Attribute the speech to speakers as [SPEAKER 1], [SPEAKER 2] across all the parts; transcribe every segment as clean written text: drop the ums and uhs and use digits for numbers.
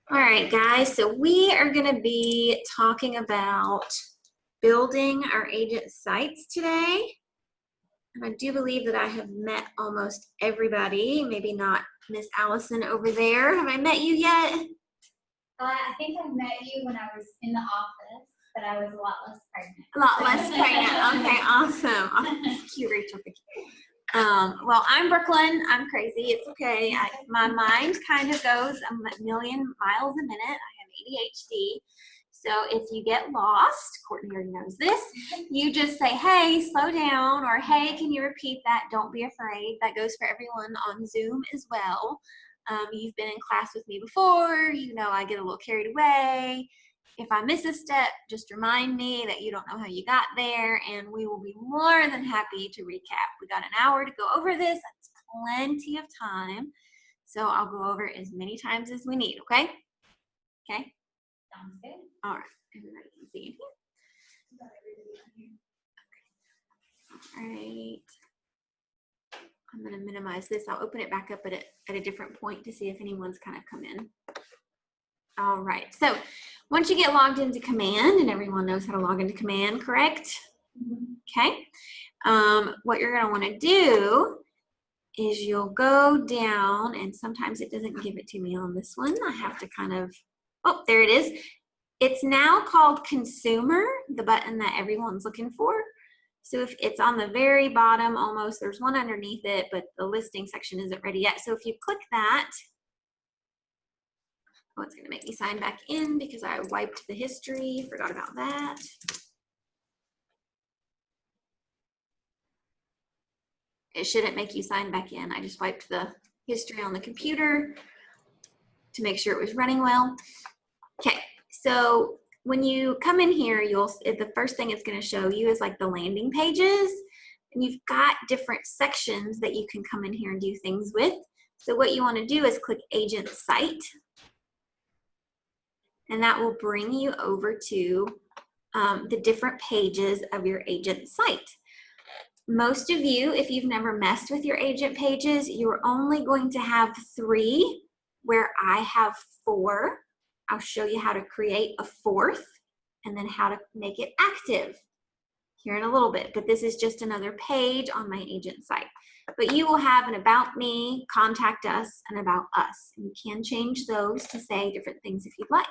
[SPEAKER 1] All right, guys, so we are going to be talking about building our agent sites today. And I do believe that I have met almost everybody, maybe not Miss Allison over there. Have I met you yet?
[SPEAKER 2] I think I met you when I was in the office, but I was a lot less pregnant.
[SPEAKER 1] A lot less pregnant. Okay, awesome. Thank you, Rachel. Thank you. Well, I'm Brooklyn. I'm crazy. It's okay. My mind kind of goes a million miles a minute. I have ADHD. So if you get lost, Courtney already knows this, you just say, hey, slow down, or hey, can you repeat that? Don't be afraid. That goes for everyone on Zoom as well. You've been in class with me before. You know I get a little carried away. If I miss a step, just remind me that you don't know how you got there, and we will be more than happy to recap. We got an hour to go over this. That's plenty of time. So I'll go over it as many times as we need, okay? Okay?
[SPEAKER 2] Sounds good.
[SPEAKER 1] All right. Everybody can see in here. All right. I'm going to minimize this. I'll open it back up at a different point to see if anyone's kind of come in. All right. So once you get logged into Command, and everyone knows how to log into Command, correct? Okay. What you're going to want to do is you'll go down, and sometimes it doesn't give it to me on this one. I have to kind of, oh, there it is. It's now called Consumer, the button that everyone's looking for. So if it's on the very bottom almost, there's one underneath it, but the listing section isn't ready yet. So if you click that, oh, it's going to make me sign back in because I wiped the history, forgot about that. It shouldn't make you sign back in. I just wiped the history on the computer to make sure it was running well. Okay, so when you come in here, the first thing it's going to show you is like the landing pages, and you've got different sections that you can come in here and do things with. So what you want to do is click Agent Site, and that will bring you over to the different pages of your agent site. Most of you, if you've never messed with your agent pages, you're only going to have 3, where I have 4. I'll show you how to create a 4th and then how to make it active here in a little bit. But this is just another page on my agent site. But you will have an About Me, Contact Us, and About Us. And you can change those to say different things if you'd like.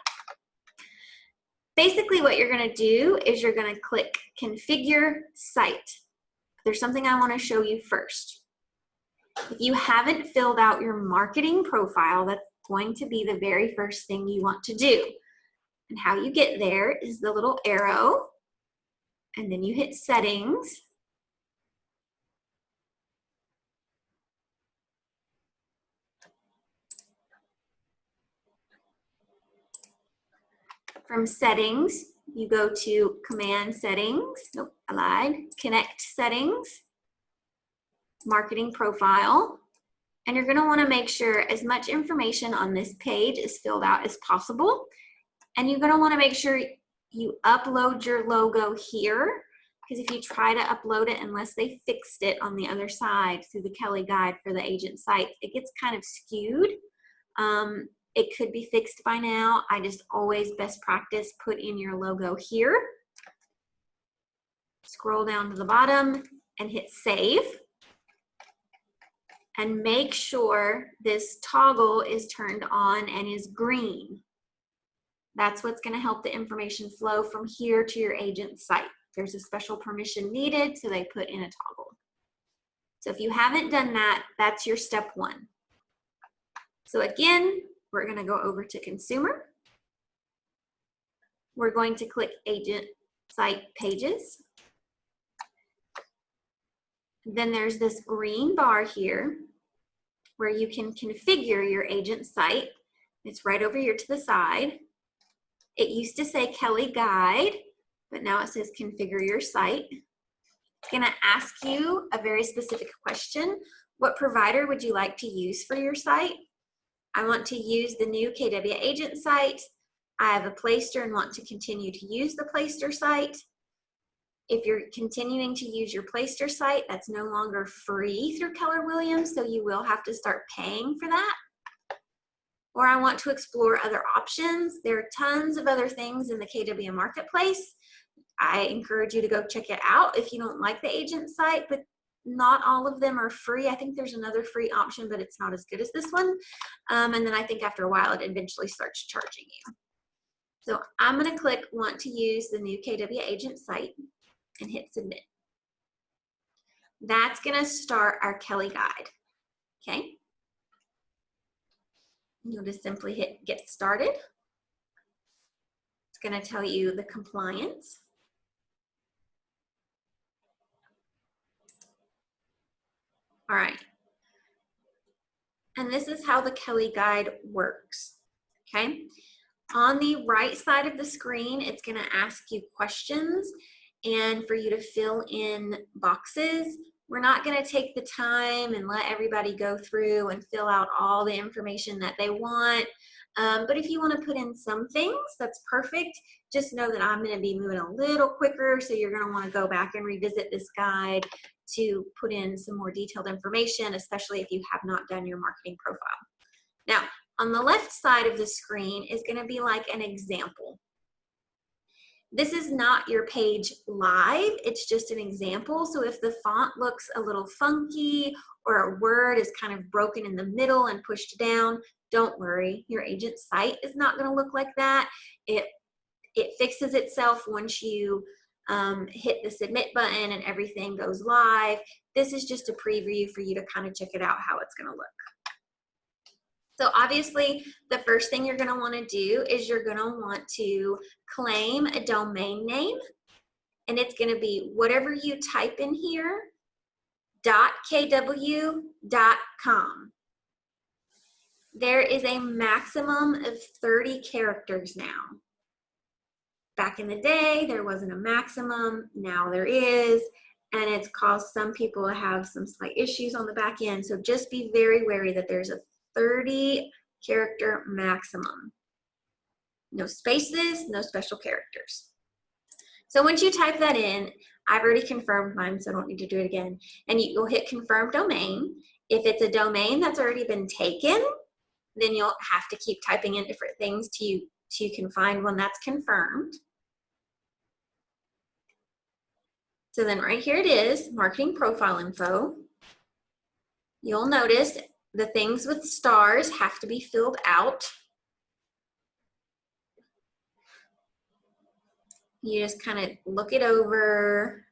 [SPEAKER 1] Basically, what you're going to do is you're going to click Configure Site. There's something I want to show you first. If you haven't filled out your marketing profile, that's going to be the very first thing you want to do. And how you get there is the little arrow, and then you hit Settings. From Settings, you go to Command Settings. Nope, I lied. Connect Settings, Marketing Profile. And you're going to want to make sure as much information on this page is filled out as possible. And you're going to want to make sure you upload your logo here, because if you try to upload it, unless they fixed it on the other side through the Kelly Guide for the agent site, it gets kind of skewed. It could be fixed by now. I just always, best practice, put in your logo here. Scroll down to the bottom and hit Save. And make sure this toggle is turned on and is green. That's what's going to help the information flow from here to your agent site. There's a special permission needed, so they put in a toggle. So if you haven't done that, that's your step 1. So again, we're going to go over to Consumer. We're going to click Agent Site Pages. Then there's this green bar here where you can configure your agent site. It's right over here to the side. It used to say Kelly Guide, but now it says Configure Your Site. It's going to ask you a very specific question. What provider would you like to use for your site? I want to use the new KW agent site. I have a Playster and want to continue to use the Playster site. If you're continuing to use your Playster site, that's no longer free through Keller Williams, so you will have to start paying for that. or I want to explore other options. There are tons of other things in the KW Marketplace. I encourage you to go check it out if you don't like the agent site, but not all of them are free. I think there's another free option, but it's not as good as this one. And then I think after a while, it eventually starts charging you. So I'm going to click want to use the new KW agent site and hit submit. That's going to start our Kelly guide. Okay. You'll just simply hit get started. It's going to tell you the compliance. All right. And this is how the Kelly guide works. Okay. On the right side of the screen, it's going to ask you questions and for you to fill in boxes. We're not going to take the time and let everybody go through and fill out all the information that they want. But if you want to put in some things, that's perfect. Just know that I'm going to be moving a little quicker, so you're going to want to go back and revisit this guide to put in some more detailed information, especially if you have not done your marketing profile. Now, on the left side of the screen is going to be like an example. This is not your page live, it's just an example. So if the font looks a little funky or a word is kind of broken in the middle and pushed down, don't worry. Your agent site is not going to look like that. It fixes itself once you hit the submit button and everything goes live. This is just a preview for you to kind of check it out how it's going to look. So obviously, the first thing you're going to want to do is you're going to want to claim a domain name, and it's going to be whatever you type in here, .kw.com. There is a maximum of 30 characters now. Back in the day, there wasn't a maximum, now there is, and it's caused some people to have some slight issues on the back end, so just be very wary that there's a 30 character maximum. No spaces, no special characters. So once you type that in, I've already confirmed mine, so I don't need to do it again. And you'll hit confirm domain. If it's a domain that's already been taken, then you'll have to keep typing in different things till you can find one that's confirmed. So then right here it is, marketing profile info. You'll notice the things with stars have to be filled out. You just kind of look it over.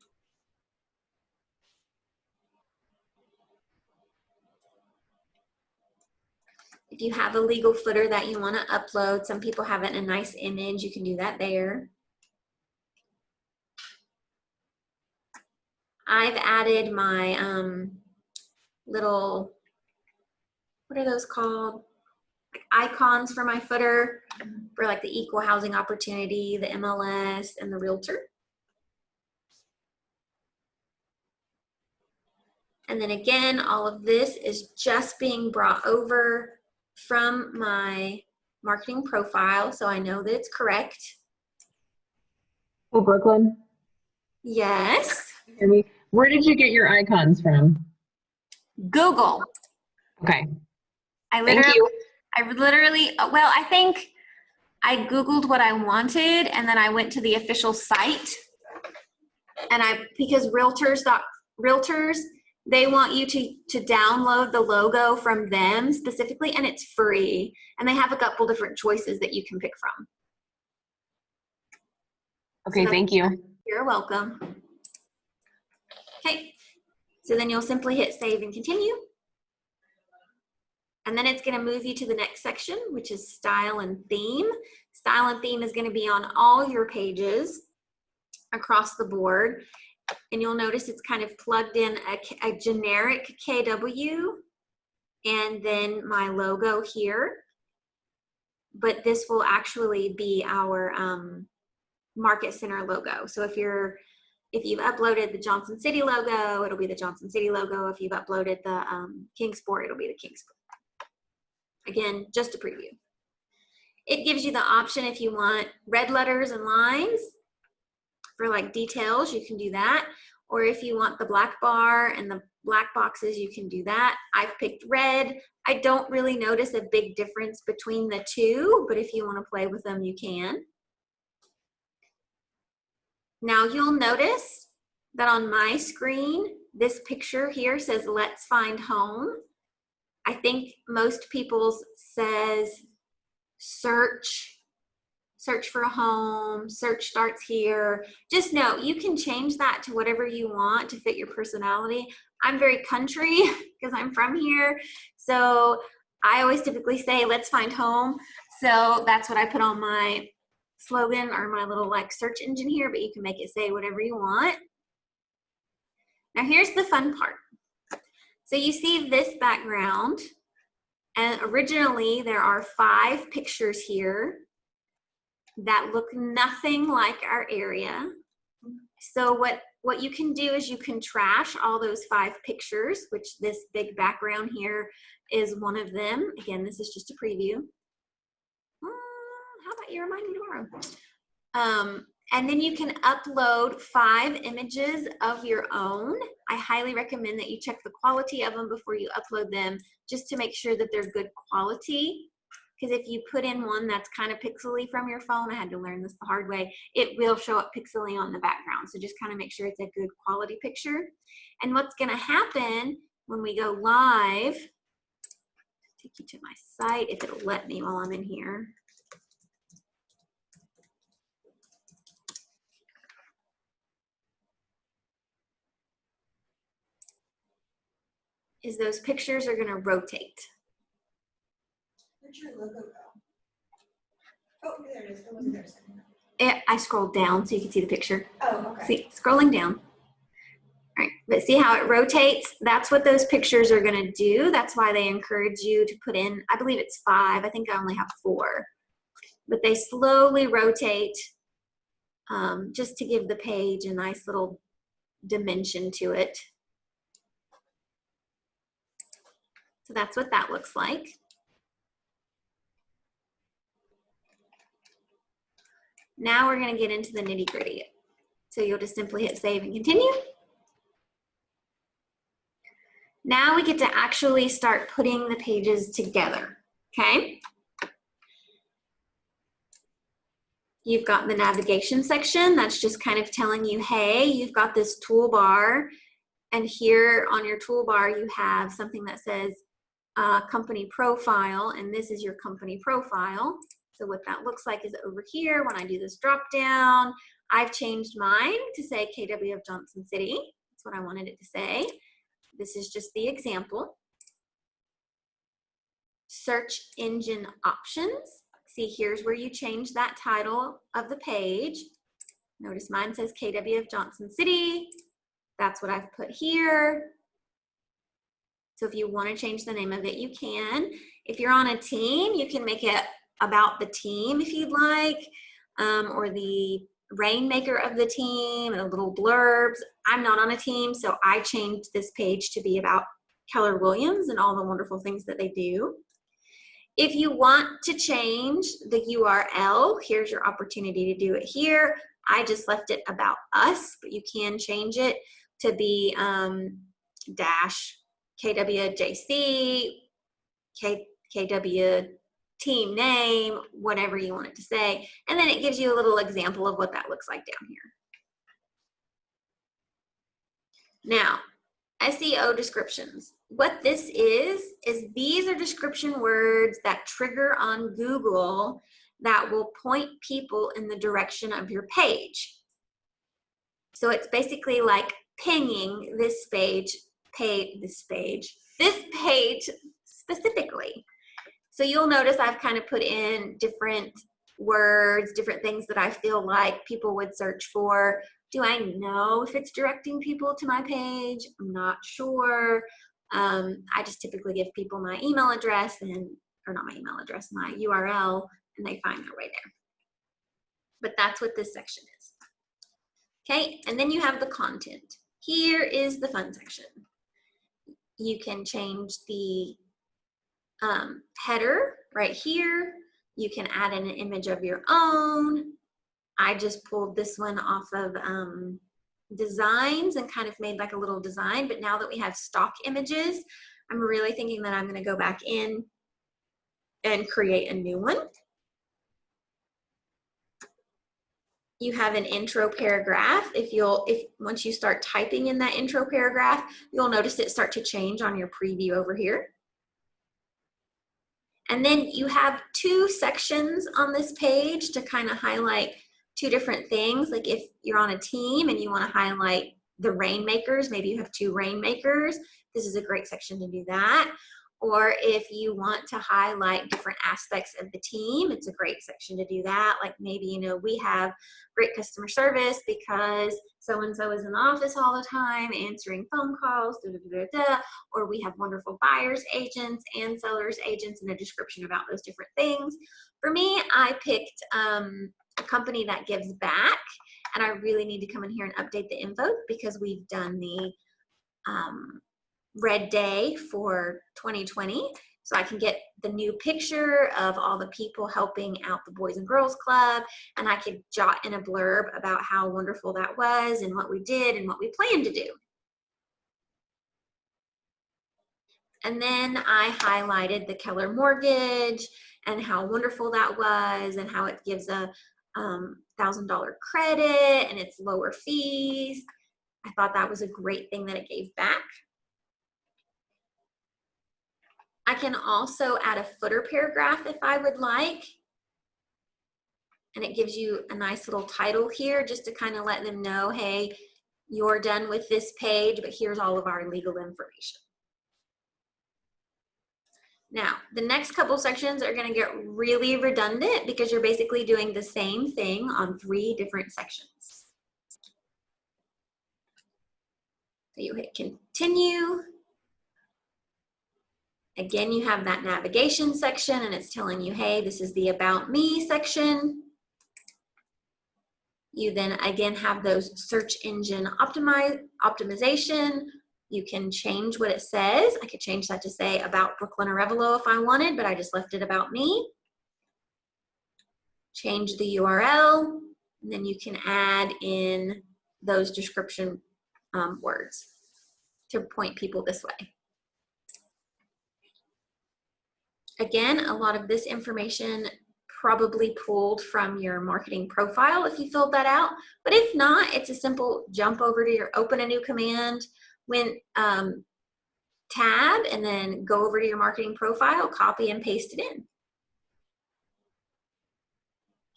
[SPEAKER 1] If you have a legal footer that you want to upload, some people have it in a nice image, you can do that there. I've added my little, what are those called? Like icons for my footer for like the equal housing opportunity, the MLS, and the realtor. And then again, all of this is just being brought over from my marketing profile, so I know that it's correct.
[SPEAKER 3] Oh, Brooklyn,
[SPEAKER 1] Yes.
[SPEAKER 3] hear me? Where did you get your icons from?
[SPEAKER 1] Google.
[SPEAKER 3] Okay,
[SPEAKER 1] I
[SPEAKER 3] thank you.
[SPEAKER 1] literally, well, I think I Googled what I wanted and then I went to the official site, and because realtors, they want you to download the logo from them specifically, and it's free, and they have a couple different choices that you can pick from.
[SPEAKER 3] Okay,
[SPEAKER 1] So
[SPEAKER 3] thank you.
[SPEAKER 1] You're welcome. Okay, so then you'll simply hit save and continue. And then it's going to move you to the next section, which is style and theme. Style and theme is going to be on all your pages across the board. And you'll notice it's kind of plugged in a generic KW and then my logo here. But this will actually be our Market Center logo. So if you've uploaded the Johnson City logo, it'll be the Johnson City logo. If you've uploaded the Kingsport, it'll be the Kingsport. Again, just a preview. It gives you the option if you want red letters and lines for like details, you can do that. or if you want the black bar and the black boxes, you can do that. I've picked red. I don't really notice a big difference between the two, but if you want to play with them, you can. Now you'll notice that on my screen, this picture here says, let's find home. I think most people's says search for a home, search starts here. Just know you can change that to whatever you want to fit your personality. I'm very country because I'm from here. So I always typically say, let's find home. So that's what I put on my slogan or my little like search engine here, but you can make it say whatever you want. Now here's the fun part. So you see this background, and originally there are 5 pictures here that look nothing like our area. So what you can do is you can trash all those 5 pictures, which this big background here is one of them. Again, this is just a preview. How about you remind me tomorrow? And then you can upload 5 images of your own. I highly recommend that you check the quality of them before you upload them, just to make sure that they're good quality. Because if you put in one that's kind of pixely from your phone, I had to learn this the hard way, it will show up pixely on the background. So just kind of make sure it's a good quality picture. And what's gonna happen when we go live, take you to my site, if it'll let me while I'm in here. Is those pictures are gonna rotate.
[SPEAKER 4] Where'd your logo go? Oh, there it is. It wasn't there a second ago.
[SPEAKER 1] I scrolled down so you can see the picture.
[SPEAKER 4] Oh, okay.
[SPEAKER 1] See, scrolling down. All right, but see how it rotates? That's what those pictures are gonna do. That's why they encourage you to put in, I believe it's 5. I think I only have 4. But they slowly rotate just to give the page a nice little dimension to it. So that's what that looks like. Now we're gonna get into the nitty gritty. So you'll just simply hit save and continue. Now we get to actually start putting the pages together, okay? You've got the navigation section. That's just kind of telling you, hey, you've got this toolbar, and here on your toolbar you have something that says company profile, and this is your company profile. So what that looks like is over here. When I do this drop down, I've changed mine to say KW of Johnson City. That's what I wanted it to say. This is just the example. Search engine options. See, here's where you change that title of the page. Notice mine says KW of Johnson City. That's what I've put here. So if you want to change the name of it, you can. If you're on a team, you can make it about the team if you'd like, or the rainmaker of the team, and little blurbs. I'm not on a team, so I changed this page to be about Keller Williams and all the wonderful things that they do. If you want to change the URL, here's your opportunity to do it here. I just left it about us, but you can change it to be dash KWJC, KW team name, whatever you want it to say. And then it gives you a little example of what that looks like down here. Now, SEO descriptions. What this is these are description words that trigger on Google that will point people in the direction of your page. So it's basically like pinging this page specifically. So you'll notice I've kind of put in different words, different things that I feel like people would search for. Do I know if it's directing people to my page? I'm not sure. I just typically give people my email address or not my email address, my URL, and they find their way there. But that's what this section is. Okay, and then you have the content. Here is the fun section. You can change the header right here. You can add in an image of your own. I just pulled this one off of designs and kind of made like a little design, but now that we have stock images, I'm really thinking that I'm going to go back in and create a new one. You have an intro paragraph. Once you start typing in that intro paragraph, you'll notice it start to change on your preview over here. And then you have 2 sections on this page to kind of highlight 2 different things. Like if you're on a team and you want to highlight the rainmakers, maybe you have 2 rainmakers, this is a great section to do that. Or if you want to highlight different aspects of the team, it's a great section to do that. Like maybe, you know, we have great customer service because so-and-so is in the office all the time answering phone calls, or we have wonderful buyers agents and sellers agents, and a description about those different things. For me, I picked a company that gives back, and I really need to come in here and update the info because we've done the Red Day for 2020, so I can get the new picture of all the people helping out the Boys and Girls Club, and I could jot in a blurb about how wonderful that was and what we did and what we plan to do. And then I highlighted the Keller Mortgage and how wonderful that was and how it gives a $1,000 credit and it's lower fees. I thought that was a great thing that it gave back. I can also add a footer paragraph if I would like. And it gives you a nice little title here just to kind of let them know, hey, you're done with this page, but here's all of our legal information. Now, the next couple sections are going to get really redundant because you're basically doing the same thing on 3 different sections. So you hit continue. Again, you have that navigation section and it's telling you, hey, this is the About Me section. You then again have those search engine optimization. You can change what it says. I could change that to say About Brooklyn Arevalo if I wanted, but I just left it About Me. Change the URL, and then you can add in those description words to point people this way. Again, a lot of this information probably pulled from your marketing profile if you filled that out, but if not, it's a simple jump over to your open a new command when tab and then go over to your marketing profile, copy and paste it in.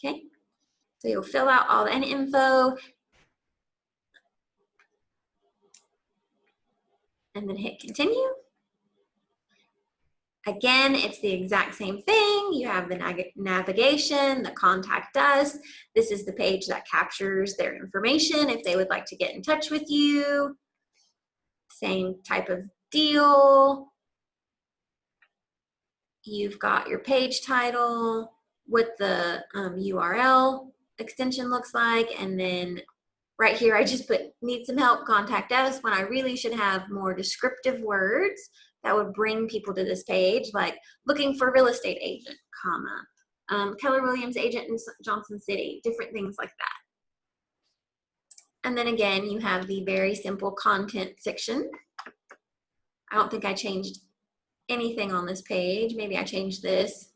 [SPEAKER 1] Okay, so you'll fill out all the info and then hit continue. Again, it's the exact same thing. You have the navigation, the contact us. This is the page that captures their information if they would like to get in touch with you. Same type of deal. You've got your page title, what the URL extension looks like, and then right here I just put need some help, contact us, when I really should have more descriptive words that would bring people to this page, like looking for real estate agent, comma, Keller Williams agent in Johnson City, different things like that. And then again, you have the very simple content section. I don't think I changed anything on this page. Maybe I changed this.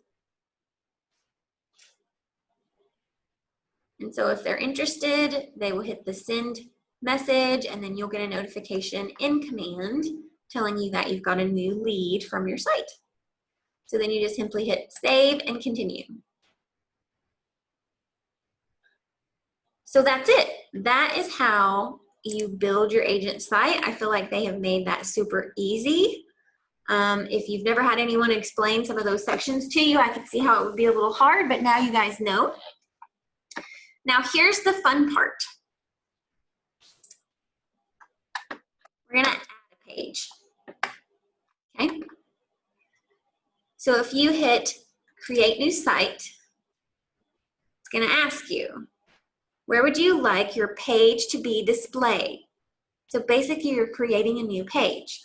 [SPEAKER 1] And so if they're interested, they will hit the send message, and then you'll get a notification in command telling you that you've got a new lead from your site. So then you just simply hit save and continue. So that's it. That is how you build your agent site. I feel like they have made that super easy. If you've never had anyone explain some of those sections to you, I could see how it would be a little hard, but now you guys know. Now here's the fun part. We're gonna add a page. Okay, so if you hit create new site, it's going to ask you, where would you like your page to be displayed? So basically you're creating a new page.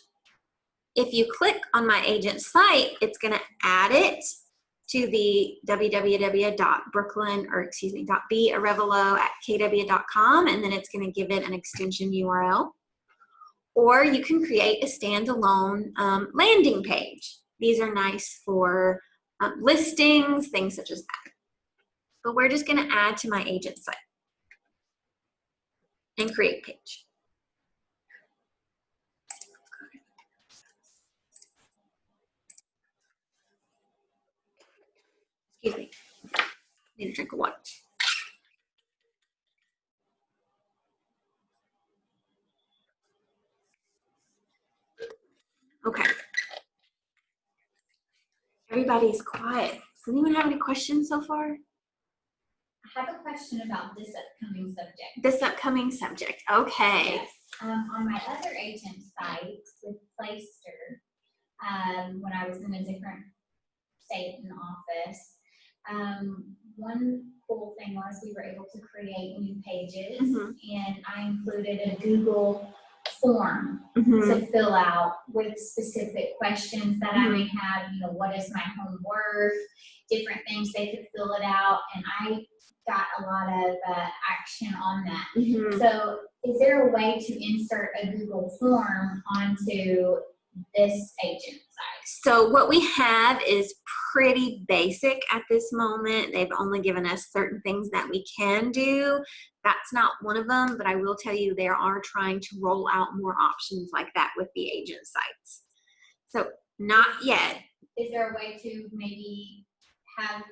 [SPEAKER 1] If you click on my agent site, it's going to add it to the .barevalo@kw.com, and then it's going to give it an extension URL. Or you can create a standalone landing page. These are nice for listings, things such as that. But we're just going to add to my agent site and create page. Excuse me. Need a drink of water. Okay. Everybody's quiet. Does anyone have any questions so far?
[SPEAKER 2] I have a question about this upcoming subject.
[SPEAKER 1] This upcoming subject. Okay.
[SPEAKER 2] Yes. On my other agent site with Playster, when I was in a different state and office, one cool thing was we were able to create new pages, and I included a Google form to fill out with specific questions that I may have, you know, what is my home worth, different things. They could fill it out, and I got a lot of action on that. So is there a way to insert a Google form onto this agent site?
[SPEAKER 1] So what we have is pretty basic at this moment. They've only given us certain things that we can do. That's not one of them, but I will tell you they are trying to roll out more options like that with the agent sites. So not yet.
[SPEAKER 2] Is there a way to maybe have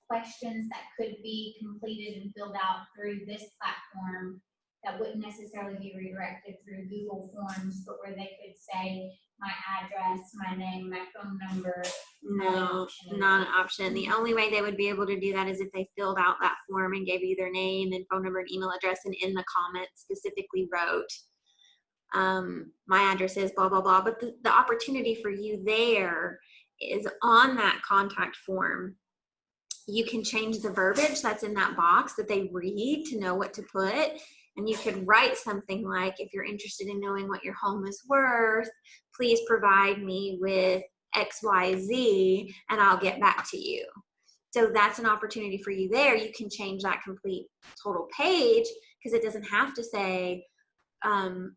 [SPEAKER 2] questions that could be completed and filled out through this platform that wouldn't necessarily be redirected through Google Forms, but where they could say my address, my name, my phone number?
[SPEAKER 1] No, not an option. The only way they would be able to do that is if they filled out that form and gave you their name and phone number and email address, and in the comments specifically wrote, my address is blah, blah, blah. But the opportunity for you there is on that contact form. You can change the verbiage that's in that box that they read to know what to put. And you could write something like, if you're interested in knowing what your home is worth, please provide me with XYZ and I'll get back to you. So that's an opportunity for you there. You can change that complete total page, because it doesn't have to say,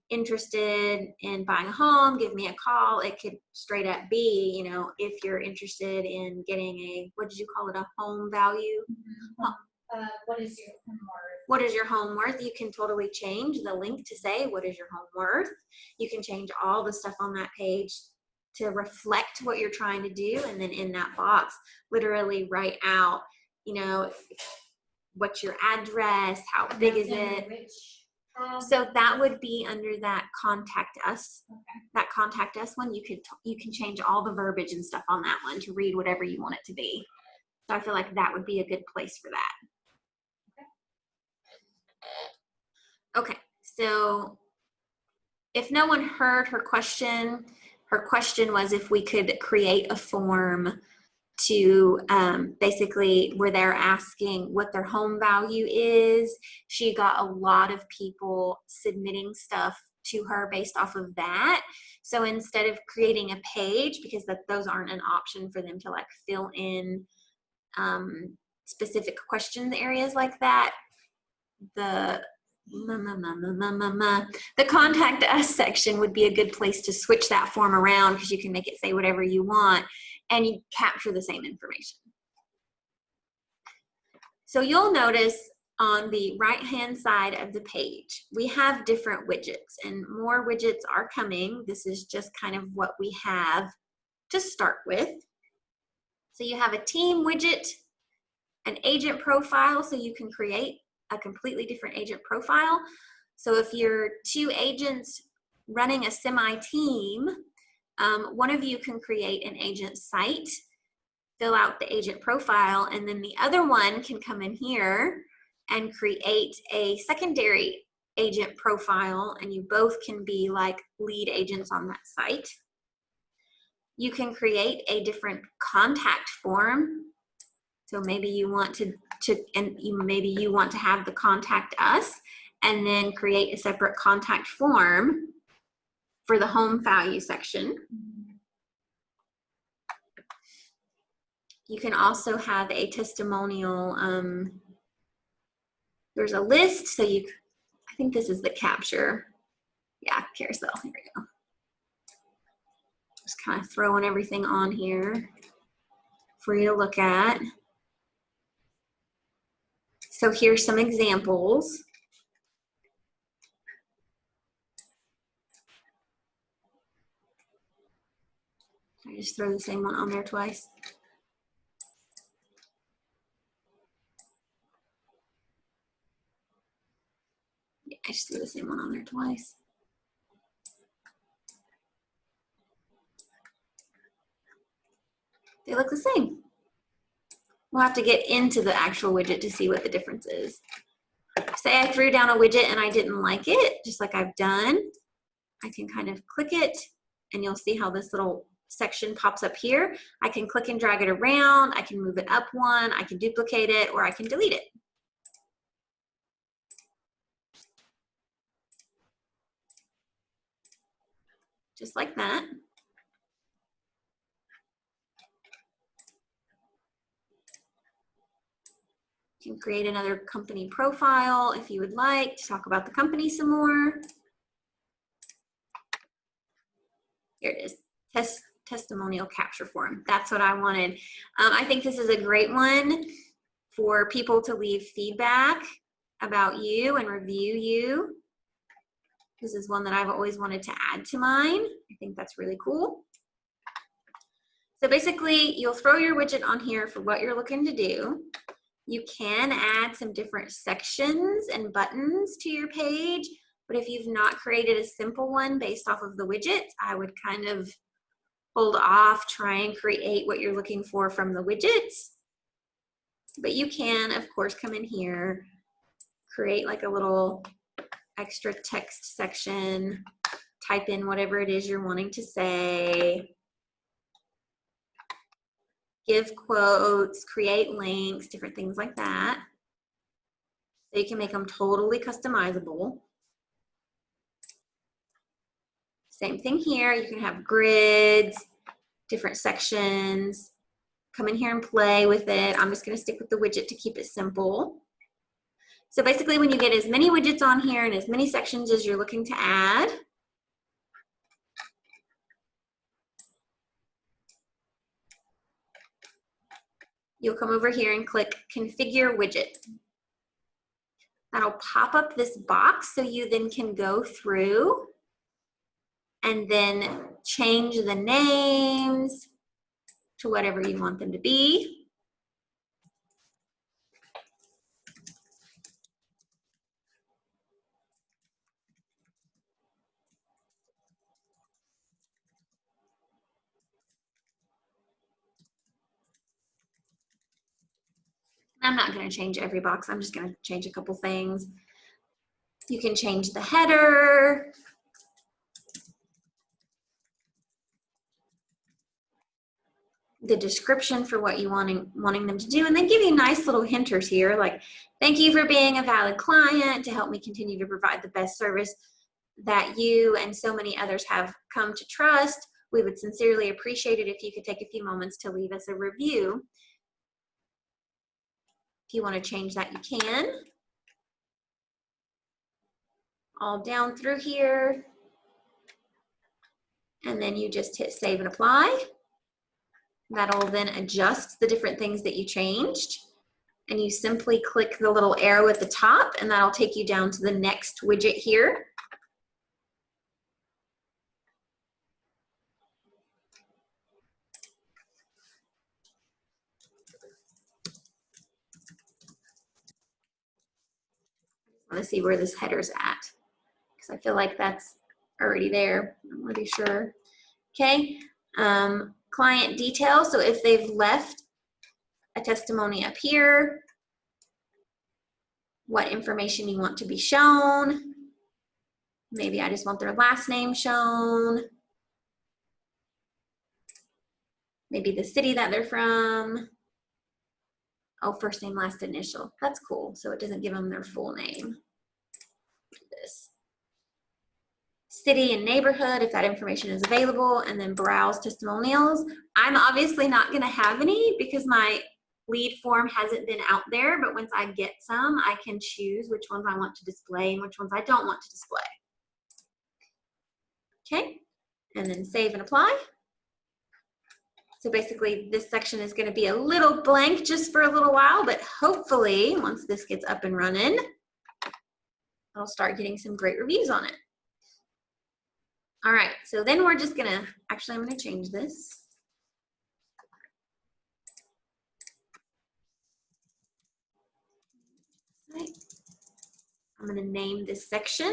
[SPEAKER 1] interested in buying a home, give me a call. It could straight up be, you know, if you're interested in getting a, what did you call it, a home value?
[SPEAKER 2] What is your home worth?
[SPEAKER 1] What is your home worth? You can totally change the link to say, what is your home worth? You can change all the stuff on that page to reflect what you're trying to do. And then in that box, literally write out, you know, what's your address? How big is it? So that would be under that contact us.
[SPEAKER 2] Okay.
[SPEAKER 1] That contact us one, you can change all the verbiage and stuff on that one to read whatever you want it to be. So I feel like that would be a good place for that. Okay, so if no one heard her question was if we could create a form to basically where they're asking what their home value is. She got a lot of people submitting stuff to her based off of that. So instead of creating a page, because those aren't an option for them to like fill in specific question areas like that, the contact us section would be a good place to switch that form around, because you can make it say whatever you want and you capture the same information. So you'll notice on the right hand side of the page we have different widgets, and more widgets are coming. This is just kind of what we have to start with. So you have a team widget, an agent profile, so you can create a completely different agent profile. So if you're two agents running a semi-team, one of you can create an agent site, fill out the agent profile, and then the other one can come in here and create a secondary agent profile, and you both can be like lead agents on that site. You can create a different contact form. So maybe you want to have the contact us, and then create a separate contact form for the home value section. You can also have a testimonial, there's a list, so I think this is the capture. Yeah, carousel, here we go. Just kind of throwing everything on here for you to look at. So here's some examples. I just throw the same one on there twice. Yeah, I just threw the same one on there twice. They look the same. We'll have to get into the actual widget to see what the difference is. Say I threw down a widget and I didn't like it, just like I've done. I can kind of click it and you'll see how this little section pops up here. I can click and drag it around. I can move it up one. I can duplicate it, or I can delete it. Just like that. You can create another company profile if you would like to talk about the company some more. Here it is, testimonial capture form. That's what I wanted. I think this is a great one for people to leave feedback about you and review you. This is one that I've always wanted to add to mine. I think that's really cool. So basically, you'll throw your widget on here for what you're looking to do. You can add some different sections and buttons to your page, but if you've not created a simple one based off of the widgets, I would kind of hold off, try and create what you're looking for from the widgets. But you can, of course, come in here, create like a little extra text section, type in whatever it is you're wanting to say, give quotes, create links, different things like that. So you can make them totally customizable. Same thing here, you can have grids, different sections. Come in here and play with it. I'm just gonna stick with the widget to keep it simple. So basically when you get as many widgets on here and as many sections as you're looking to add, you'll come over here and click Configure Widget. That'll pop up this box so you then can go through and then change the names to whatever you want them to be. I'm not going to change every box. I'm just going to change a couple things. You can change the header. The description for what you wanting them to do, and then give you nice little hinters here like, thank you for being a valid client. To help me continue to provide the best service that you and so many others have come to trust, we would sincerely appreciate it if you could take a few moments to leave us a review. If you want to change that, you can. All down through here. And then you just hit save and apply. That'll then adjust the different things that you changed. And you simply click the little arrow at the top and that'll take you down to the next widget here. I want to see where this header's at because I feel like that's already there. I want to be sure. Okay, client details. So if they've left a testimony up here, what information you want to be shown. Maybe I just want their last name shown. Maybe the city that they're from. Oh, first name, last initial. That's cool. So it doesn't give them their full name. Do this. city and neighborhood if that information is available, and then browse testimonials. I'm obviously not going to have any because my lead form hasn't been out there, but once I get some, I can choose which ones I want to display and which ones I don't want to display. Okay, and then save and apply. So basically this section is going to be a little blank just for a little while, but hopefully once this gets up and running, I'll start getting some great reviews on it. All right, so then we're just gonna, actually I'm gonna change this. Right. I'm gonna name this section.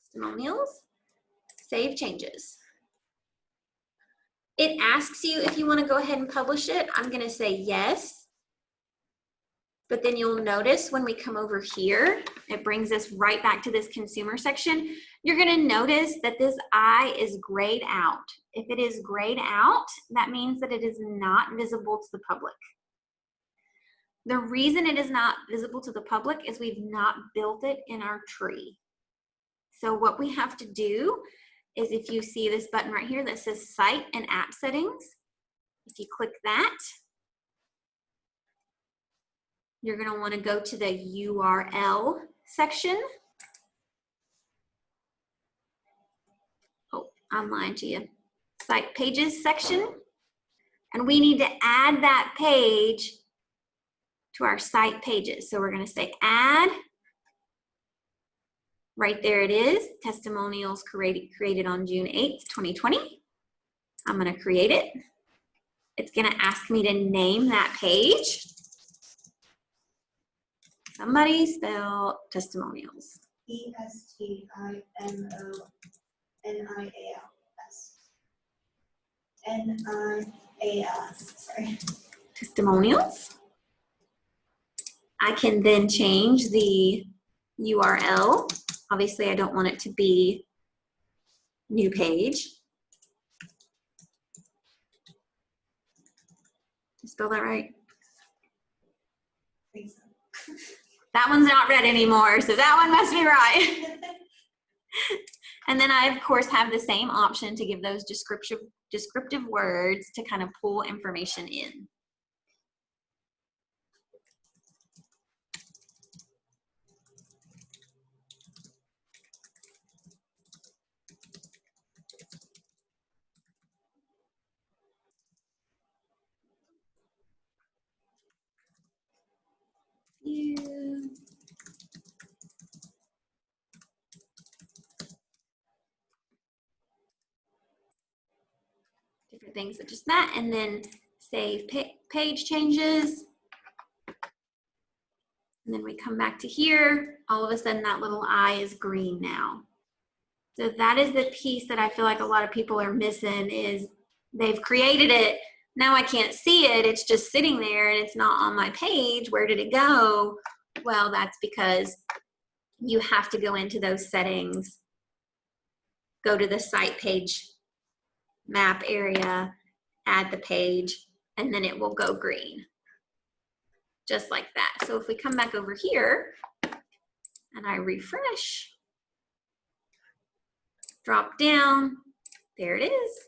[SPEAKER 1] Testimonials, save changes. It asks you if you wanna go ahead and publish it. I'm gonna say yes. But then you'll notice when we come over here, it brings us right back to this consumer section. You're gonna notice that this I is grayed out. If it is grayed out, that means that it is not visible to the public. The reason it is not visible to the public is we've not built it in our tree. So what we have to do is, if you see this button right here that says Site and App Settings, if you click that, you're going to want to go to the URL section. Oh, I'm lying to you. Site Pages section. And we need to add that page to our site pages. So we're going to say add. Right there it is. Testimonials created on June 8th, 2020. I'm going to create it. It's going to ask me to name that page. Somebody spell testimonials.
[SPEAKER 4] E-S-T-I-M-O-N-I-A-L-S. N-I-A-L-S, sorry.
[SPEAKER 1] Testimonials. I can then change the URL. Obviously, I don't want it to be new page. Did I spell that right?
[SPEAKER 4] I think so.
[SPEAKER 1] That one's not red anymore, so that one must be right. And then I, of course, have the same option to give those descriptive words to kind of pull information in. Different things such as that, and then save page changes. And then we come back to here, all of a sudden that little I is green now. So that is the piece that I feel like a lot of people are missing, is they've created it, now I can't see it, it's just sitting there and it's not on my page. Where did it go? Well, that's because you have to go into those settings, go to the site page map area, add the page, and then it will go green. Just like that. So if we come back over here and I refresh, drop down, there it is.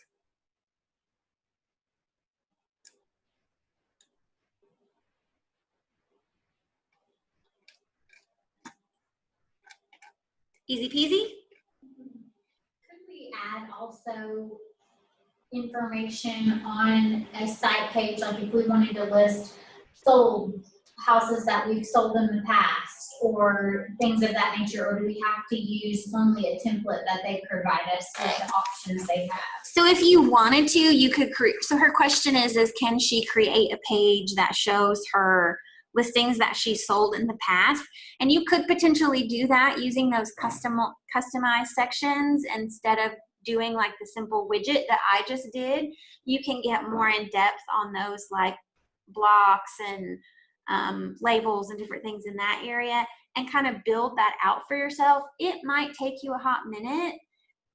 [SPEAKER 1] Easy peasy.
[SPEAKER 2] Could we add also information on a site page, like if we wanted to list sold houses that we've sold in the past or things of that nature, or do we have to use only a template that they provide us with the options they have?
[SPEAKER 1] So if you wanted to, you could create, so her question is can she create a page that shows her listings that she sold in the past? And you could potentially do that using those customized sections instead of doing like the simple widget that I just did. You can get more in depth on those like blocks and labels and different things in that area and kind of build that out for yourself. It might take you a hot minute,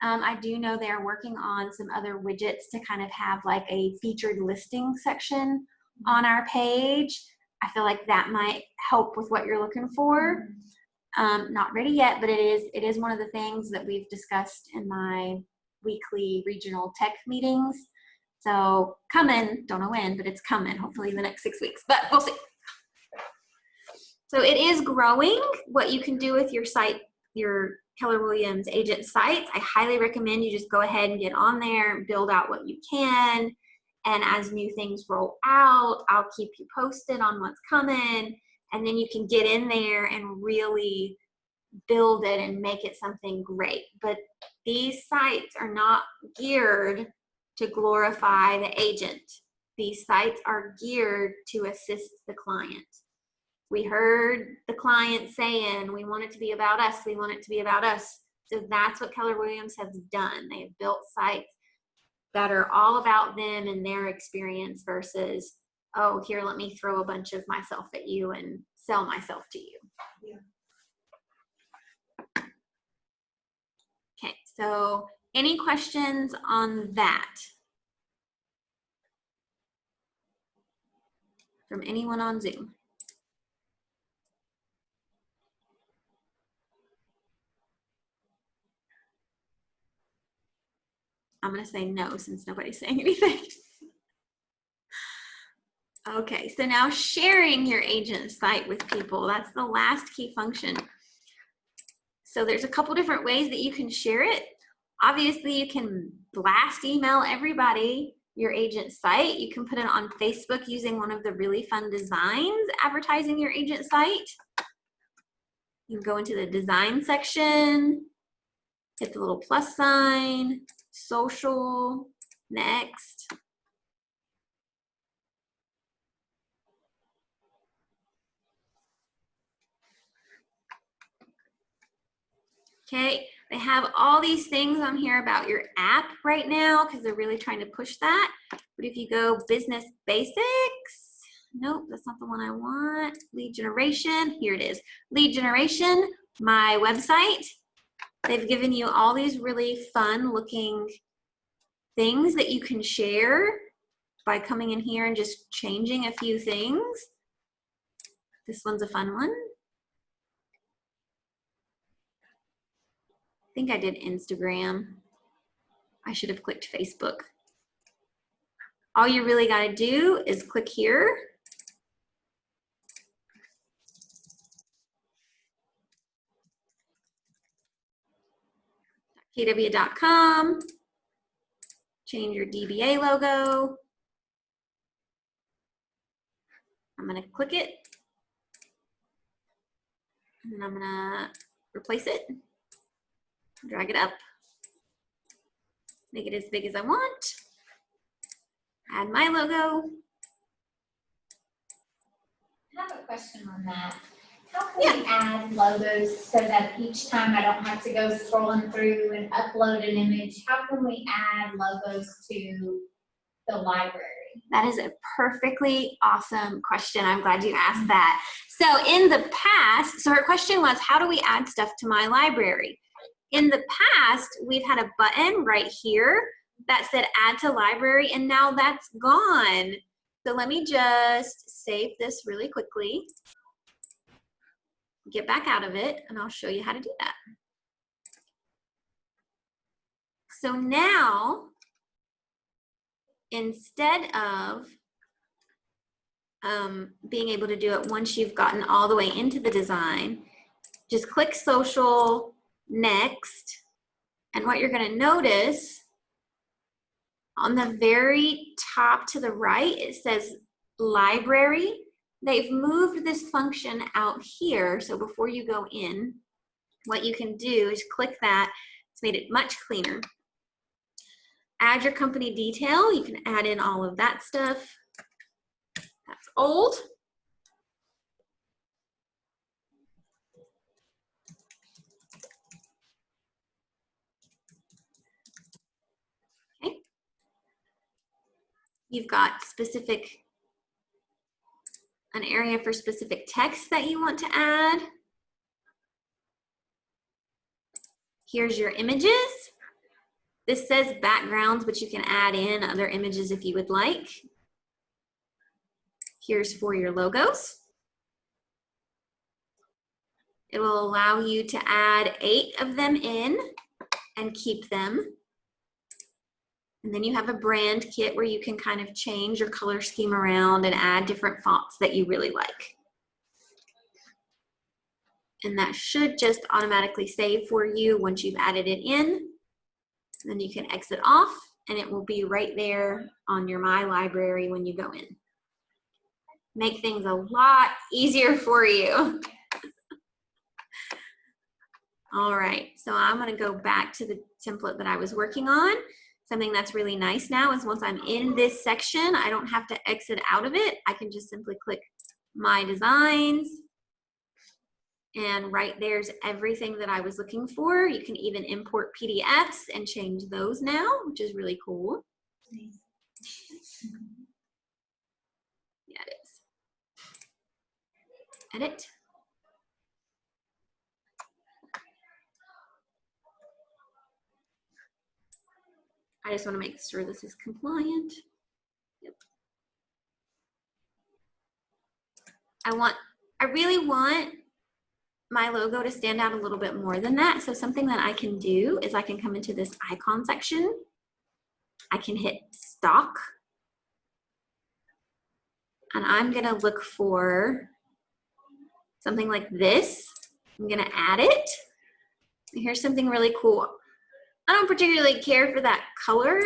[SPEAKER 1] I do know they're working on some other widgets to kind of have like a featured listing section on our page. I feel like that might help with what you're looking for. Not ready yet, but it is one of the things that we've discussed in my weekly regional tech meetings. So coming, don't know when, but it's coming, hopefully in the next 6 weeks, but we'll see. So it is growing what you can do with your site, your Keller Williams agent sites. I highly recommend you just go ahead and get on there, build out what you can. And as new things roll out, I'll keep you posted on what's coming. And then you can get in there and really build it and make it something great. But these sites are not geared to glorify the agent. These sites are geared to assist the client. We heard the client saying, we want it to be about us, we want it to be about us. So that's what Keller Williams has done. They've built sites that are all about them and their experience versus, oh, here, let me throw a bunch of myself at you and sell myself to you.
[SPEAKER 4] Yeah.
[SPEAKER 1] Okay, so any questions on that? From anyone on Zoom? I'm going to say no since nobody's saying anything. Okay, so now sharing your agent site with people, that's the last key function. So there's a couple different ways that you can share it. Obviously, you can blast email everybody your agent site. You can put it on Facebook using one of the really fun designs advertising your agent site. You can go into the design section, hit the little plus sign, social, next. Okay, they have all these things on here about your app right now because they're really trying to push that. But if you go business basics, nope, that's not the one I want. Lead generation, here it is. Lead generation, my website. They've given you all these really fun looking things that you can share by coming in here and just changing a few things. This one's a fun one. I think I did Instagram. I should have clicked Facebook. All you really got to do is click here. KW.com. Change your DBA logo. I'm going to click it. And I'm going to replace it. Drag it up. Make it as big as I want. Add my logo.
[SPEAKER 2] I have a question on that. How can we add logos so that each time I don't have to go scrolling through and upload an image? How can we add logos to the library?
[SPEAKER 1] That is a perfectly awesome question. I'm glad you asked that. So in the past, so her question was, how do we add stuff to my library? In the past, we've had a button right here that said add to library, and now that's gone. So let me just save this really quickly, get back out of it, and I'll show you how to do that. So now, instead of being able to do it once you've gotten all the way into the design, just click social, next, and what you're going to notice on the very top to the right, it says library. They've moved this function out here, so before you go in, what you can do is click that. It's made it much cleaner. Add your company detail. You can add in all of that stuff. That's old. Okay. You've got an area for specific text that you want to add. Here's your images. This says backgrounds, but you can add in other images if you would like. Here's for your logos. It will allow you to add 8 of them in and keep them. And then you have a brand kit where you can kind of change your color scheme around and add different fonts that you really like. And that should just automatically save for you once you've added it in. Then you can exit off and it will be right there on your My Library when you go in. Make things a lot easier for you. All right, so I'm gonna go back to the template that I was working on. Something that's really nice now is once I'm in this section, I don't have to exit out of it. I can just simply click My Designs. And right there's everything that I was looking for. You can even import PDFs and change those now, which is really cool. Yeah, it is. Edit. I just want to make sure this is compliant. Yep. I really want my logo to stand out a little bit more than that. So something that I can do is I can come into this icon section. I can hit stock. And I'm gonna look for something like this. I'm gonna add it. And here's something really cool. I don't particularly care for that color.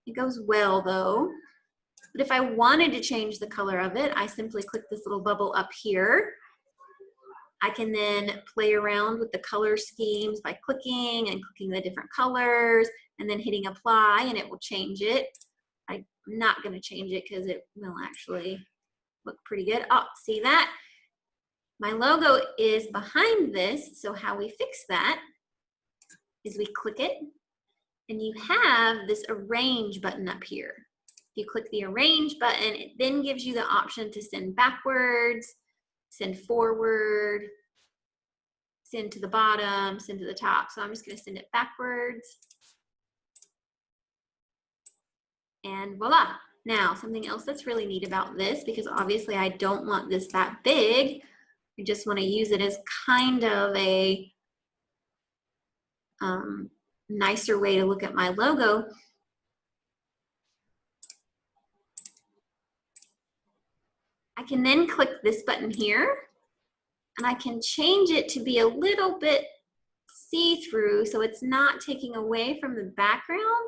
[SPEAKER 1] It goes well though. But if I wanted to change the color of it, I simply click this little bubble up here. I can then play around with the color schemes by clicking and clicking the different colors and then hitting apply and it will change it. I'm not gonna change it because it will actually look pretty good. Oh, see that? My logo is behind this, so how we fix that is we click it and you have this arrange button up here. If you click the arrange button, it then gives you the option to send backwards, send forward, send to the bottom, send to the top. So I'm just gonna send it backwards. And voila. Now, something else that's really neat about this, because obviously I don't want this that big, I just wanna use it as kind of a nicer way to look at my logo. I can then click this button here and I can change it to be a little bit see-through so it's not taking away from the background,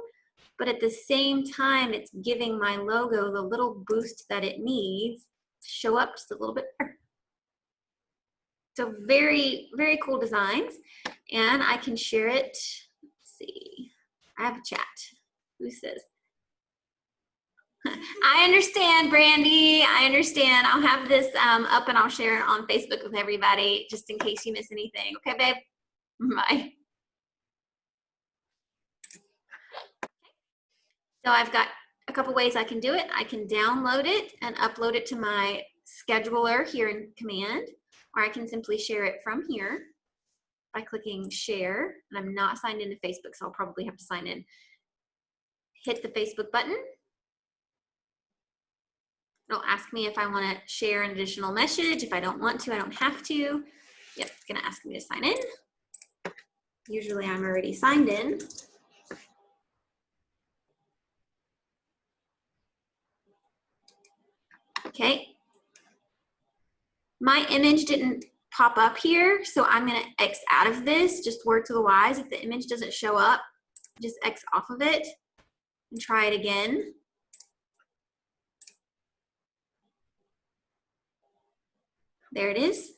[SPEAKER 1] but at the same time it's giving my logo the little boost that it needs to show up just a little bit better. So very, very cool designs. And I can share it. Let's see, I have a chat. Who says? I understand, Brandy. I understand. I'll have this up and I'll share it on Facebook with everybody just in case you miss anything. Okay, babe? Bye. So I've got a couple ways I can do it. I can download it and upload it to my scheduler here in Command, or I can simply share it from here by clicking share. And I'm not signed into Facebook, so I'll probably have to sign in. Hit the Facebook button. It'll ask me if I want to share an additional message. If I don't want to, I don't have to. Yep, it's going to ask me to sign in. Usually I'm already signed in. Okay. My image didn't pop up here, so I'm going to X out of this, just word to the wise. If the image doesn't show up, just X off of it and try it again. There it is.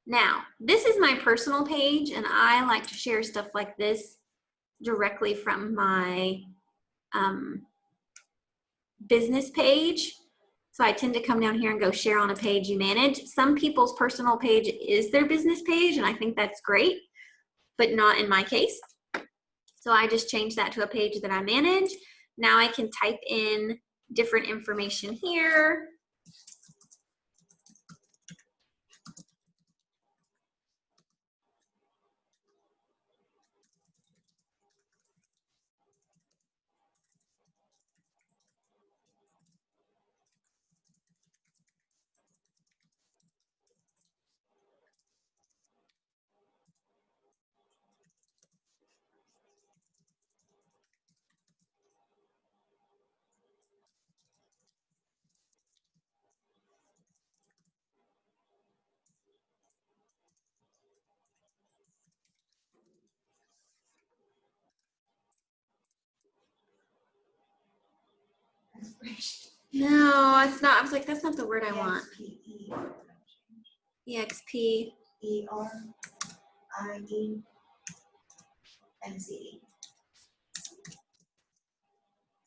[SPEAKER 1] Now, this is my personal page, and I like to share stuff like this directly from my business page. So I tend to come down here and go share on a page you manage. Some people's personal page is their business page, and I think that's great, but not in my case. So I just changed that to a page that I manage. Now I can type in different information here.
[SPEAKER 4] Inspiration.
[SPEAKER 1] No, it's not. I was like, that's not the word I want.
[SPEAKER 4] EXPE.
[SPEAKER 1] EXP.
[SPEAKER 4] ERIENCE.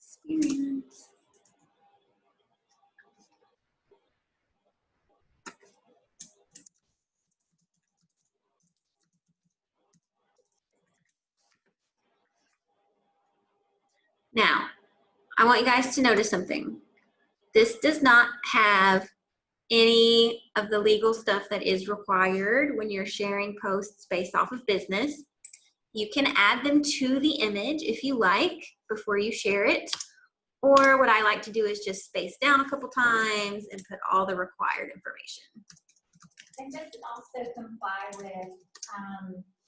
[SPEAKER 1] Experience. Now, I want you guys to notice something. This does not have any of the legal stuff that is required when you're sharing posts based off of business. You can add them to the image if you like before you share it. Or what I like to do is just space down a couple times and put all the required information.
[SPEAKER 2] And does it also comply with,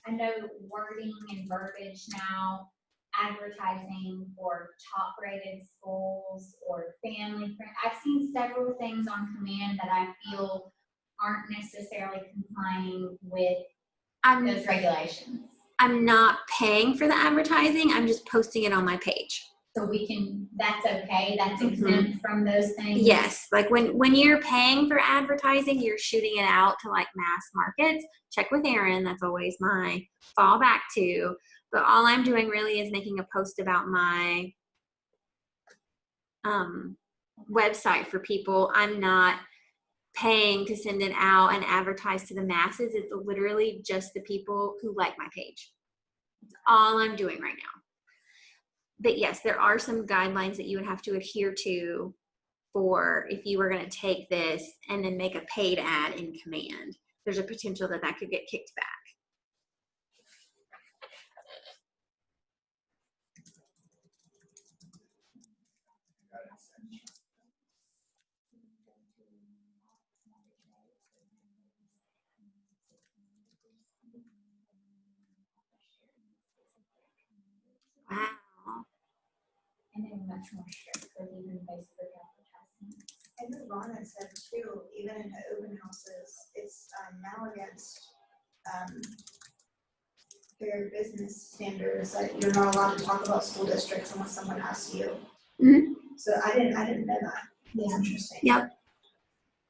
[SPEAKER 2] I know wording and verbiage now, advertising for top rated schools or family friend. I've seen several things on command that I feel aren't necessarily complying with those regulations.
[SPEAKER 1] I'm not paying for the advertising, I'm just posting it on my page.
[SPEAKER 2] So we can, that's okay, that's exempt from those things?
[SPEAKER 1] Yes, like when you're paying for advertising, you're shooting it out to like mass markets. Check with Erin, that's always my fallback to. But all I'm doing really is making a post about my website for people. I'm not paying to send it out and advertise to the masses. It's literally just the people who like my page. That's all I'm doing right now. But yes, there are some guidelines that you would have to adhere to for if you were going to take this and then make a paid ad in command. There's a potential that that could get kicked back. Wow.
[SPEAKER 2] And then much more strict with even Facebook advertisements.
[SPEAKER 4] I know Ron had said too, even in the open houses, it's now against fair business standards that you're not allowed to talk about school districts unless someone asks you.
[SPEAKER 1] Mhm.
[SPEAKER 4] So I didn't know that. That's interesting.
[SPEAKER 1] Yep.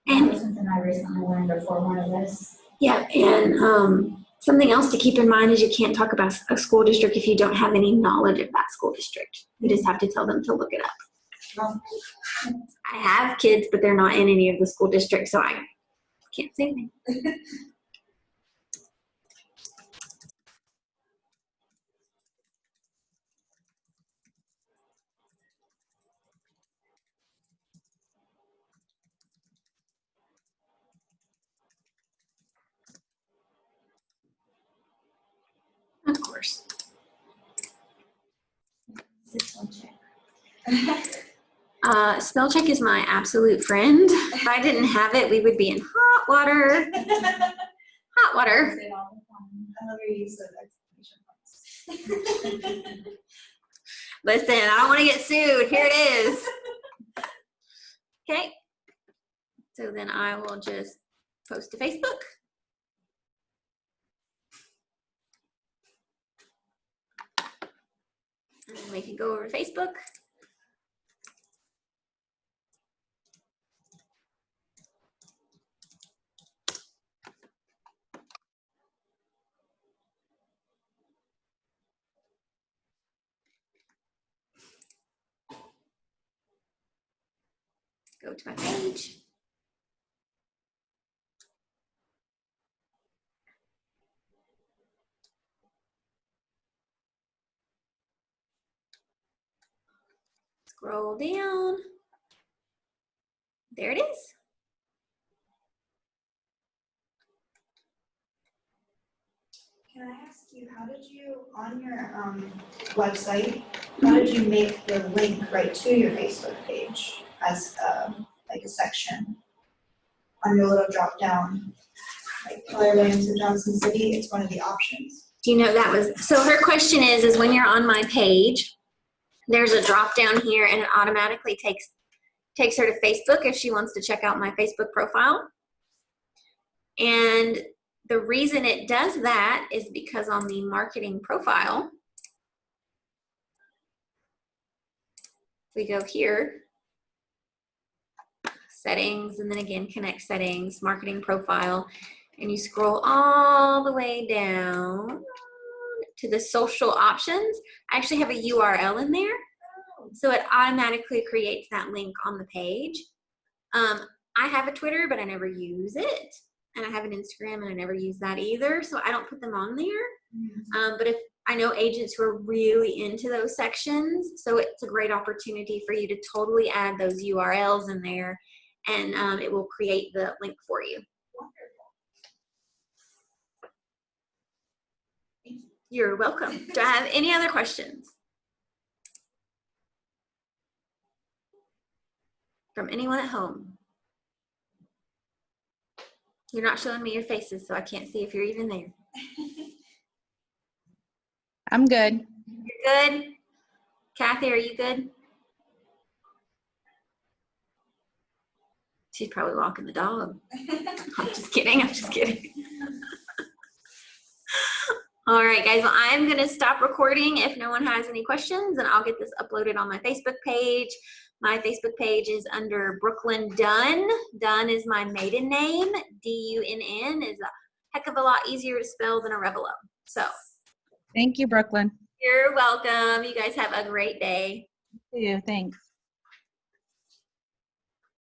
[SPEAKER 2] That
[SPEAKER 1] And
[SPEAKER 2] was something I recently learned before one of this.
[SPEAKER 1] yeah, and something else to keep in mind is you can't talk about a school district if you don't have any knowledge of that school district. You just have to tell them to look it up.
[SPEAKER 4] Well,
[SPEAKER 1] I have kids, but they're not in any of the school districts, so I can't say anything. Of course.
[SPEAKER 2] This one check.
[SPEAKER 1] Spell check is my absolute friend. If I didn't have it, we would be in hot water. Hot water.
[SPEAKER 2] Use it all the time.
[SPEAKER 4] I love your use of exclamation points.
[SPEAKER 1] Listen, I don't want to get sued. Here it is. Okay. So then I will just post to Facebook. And we can go over to Facebook. Go to my page. Scroll down. There it is.
[SPEAKER 4] Can I ask you, how did you, on your website, how did you make the link right to your Facebook page as like a section on your little drop down? Like Keller Williams of Johnson City, it's one of the options.
[SPEAKER 1] Do you know that was, so her question is when you're on my page, there's a drop down here and it automatically takes her to Facebook if she wants to check out my Facebook profile. And the reason it does that is because on the marketing profile, we go here settings, and then again, connect settings, marketing profile, and you scroll all the way down to the social options. I actually have a URL in there, so it automatically creates that link on the page. I have a Twitter, but I never use it. And I have an Instagram, and I never use that either, so I don't put them on there. But if I know agents who are really into those sections, so it's a great opportunity for you to totally add those URLs in there, and it will create the link for you. You're welcome. Do I have any other questions from anyone at home? You're not showing me your faces, so I can't see if you're even there.
[SPEAKER 5] I'm good.
[SPEAKER 1] You're good? Kathy, are you good? She's probably walking the dog. I'm just kidding. I'm just kidding. All right, guys. Well, I'm going to stop recording if no one has any questions, and I'll get this uploaded on my Facebook page. My Facebook page is under Brooklyn Dunn. Dunn is my maiden name. D-U-N-N is a heck of a lot easier to spell than Arevalo. So
[SPEAKER 5] Thank you, Brooklyn.
[SPEAKER 1] you're welcome. You guys have a great day.
[SPEAKER 5] See you. Thanks.